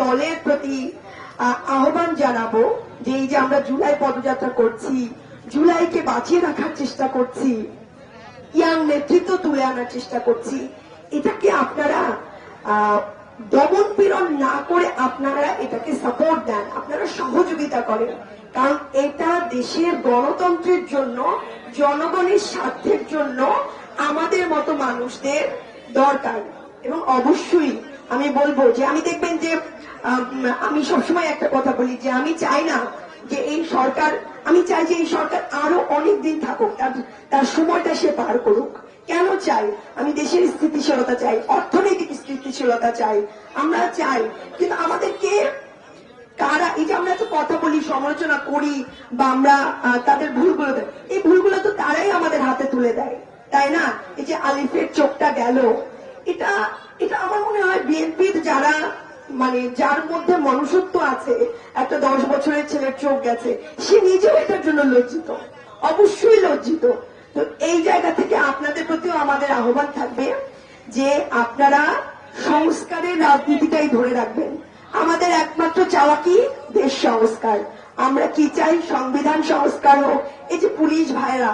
দলের প্রতি আহ্বান জানাবো যে এই যে আমরা জুলাই পদযাত্রা করছি, জুলাইকে বাঁচিয়ে রাখার চেষ্টা করছি, ইয়াং নেতৃত্ব তুলে আনার চেষ্টা করছি, এটাকে আপনারা দমন পীড়ন না করে আপনারা এটাকে সাপোর্ট দেন, আপনারা সহযোগিতা করেন। কারণ এটা দেশের গণতন্ত্রের জন্য, জনগণের স্বার্থের জন্য আমাদের মতো মানুষদের দরকার। এবং অবশ্যই আমি বলবো যে আমি দেখবেন যে আমি সবসময় একটা কথা বলি যে আমি চাই না যে এই সরকার, আমি চাই যে এই সরকার আরো অনেক দিন থাকুক, তার সময়টা সে পার করুক। কেন চাই? আমি দেশের স্থিতিশীলতা চাই, অর্থনৈতিক স্থিতিশীলতা চাই, আমরা চাই। কিন্তু আমাদেরকে কারা, এই যে আমরা তো কথা বলি, সমালোচনা করি বা আমরা তাদের ভুলগুলো দেয়, এই ভুলগুলো তো তারাই আমাদের হাতে তুলে দেয়, তাই না? এই যে আলিফের চোখটা গেল, এটা এটা আমার মনে হয় বিএনপির যারা মানে যার মধ্যে মনুষ্যত্ব আছে, একটা 10 বছরের ছেলের চোখ গেছে, সে নিজেও এটার জন্য লজ্জিত, অবশ্যই লজ্জিত। তো এই জায়গা থেকে আপনাদের প্রতিও আমাদের আহ্বান থাকবে যে আপনারা সংস্কারের রাজনীতিটাই ধরে রাখবেন। আমাদের একমাত্র চাওয়া কি? দেশ সংস্কার। আমরা কি চাই? সংবিধান সংস্কার হোক। এই যে পুলিশ ভাইরা,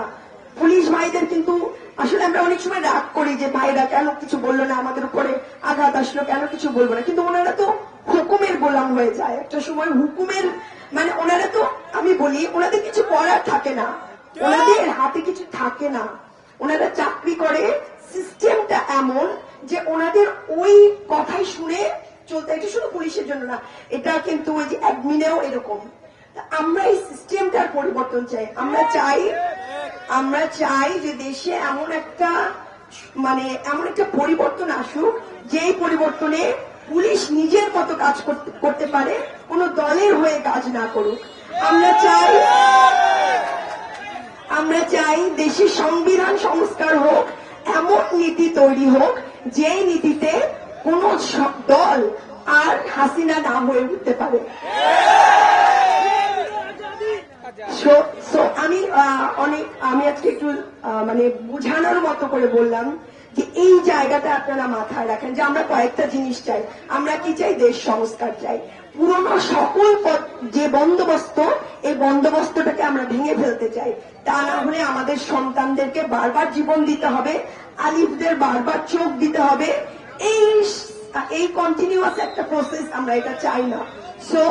পুলিশ ভাইদের কিন্তু আসলে আমরা অনেক সময় রাগ করি যে ভাইরা কেন কিছু বললো না, আমাদের উপরে আঘাত আসলো, কেন কিছু বলবো না, কিন্তু ওনারা তো হুকুমের গোলাম হয়ে যায় একটা সময়। হুকুমের মানে ওনারা তো, আমি বলি ওনাদের কিছু করার থাকে না, ওনাদের হাতে কিছু থাকে না, ওনারা চাকরি করে। সিস্টেমটা এমন যে ওনাদের ওই কথাই শুনে চলতে, এটা শুধু পুলিশের জন্য না, এটা কিন্তু ওই যে অ্যাডমিনেও এরকম। আমরা এই সিস্টেমটার পরিবর্তন চাই। আমরা চাই যে দেশে এমন একটা পরিবর্তন আসুক, যেই পরিবর্তনে পুলিশ নিজের মতো কাজ করতে পারে, কোন দলের হয়ে কাজ না করুক। আমরা চাই দেশের সংবিধান সংস্কার হোক, এমন নীতি তৈরি হোক যেই নীতিতে কোন দল আর হাসিনা না হয়ে উঠতে পারে। আমি আজকে একটু মানে বোঝানোর মতো করে বললাম যে এই জায়গাটা আপনারা মাথায় রাখেন যে আমরা কয়েকটা জিনিস চাই। আমরা কি চাই? দেশ সংস্কার চাই। পুরনো সকল যে বন্দোবস্ত, এই বন্দোবস্তটাকে আমরা ভেঙে ফেলতে চাই। তা না হলে আমাদের সন্তানদেরকে বারবার জীবন দিতে হবে, আলিফদের বারবার চোখ দিতে হবে। এই কন্টিনিউয়াস একটা প্রসেস আমরা এটা চাই না। সো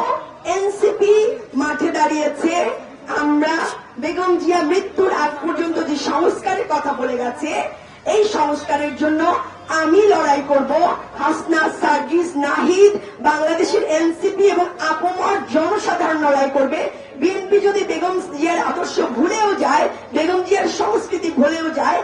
এনসিপি মাঠে দাঁড়িয়েছে। আমরা বেগম জিয়া মৃত্যুর আগ পর্যন্ত যে সংস্কারের কথা বলে গেছে, এই সংস্কারের জন্য আমি লড়াই করব, হাসনা, সার্জিস, নাহিদ, বাংলাদেশের এনসিপি এবং আপমর জনসাধারণ লড়াই করবে। বিএনপি যদি বেগম জিয়ার আদর্শ ভুলেও যায়, বেগম জিয়ার সংস্কৃতি ভুলেও যায়,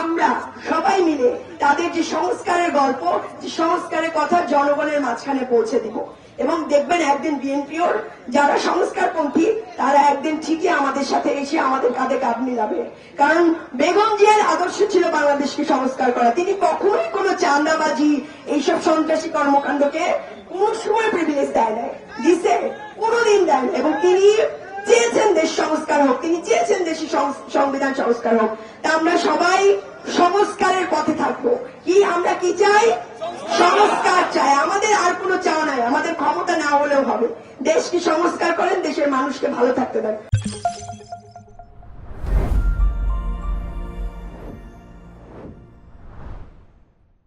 আমরা সবাই মিলে তাদের যে সংস্কারের গল্প, যে সংস্কারের কথা জনগণের মাঝখানে পৌঁছে দিব। এবং দেখবেন একদিন বিএনপির যারা সংস্কারপন্থী, তারা একদিন ঠিকই আমাদের সাথে এসে আমাদের কাঁধে কাঁধ মিলাবে। কারণ বেগম জিয়ার আদর্শ ছিল বাংলাদেশকে সংস্কার করা। তিনি কখনোই কোন চাঁদাবাজি, এইসব সন্ত্রাসী কর্মকাণ্ডকে কোন সময় প্রিভিলেজ দেয় নাই, দিছে কোনদিন দেয় না। এবং তিনি চেয়েছেন দেশ সংস্কার হোক, তিনি চেয়েছেন দেশের সংবিধান সংস্কার হোক। তা আমরা সবাই সংস্কারের পথে থাকবো। কি আমরা কি চাই? সংস্কার চাই। আমাদের আর কোনো চাওয়া নাই, আমাদের ক্ষমতা না হলেও হবে। দেশকে সংস্কার করেন, দেশের মানুষকে ভালো থাকতে দেন।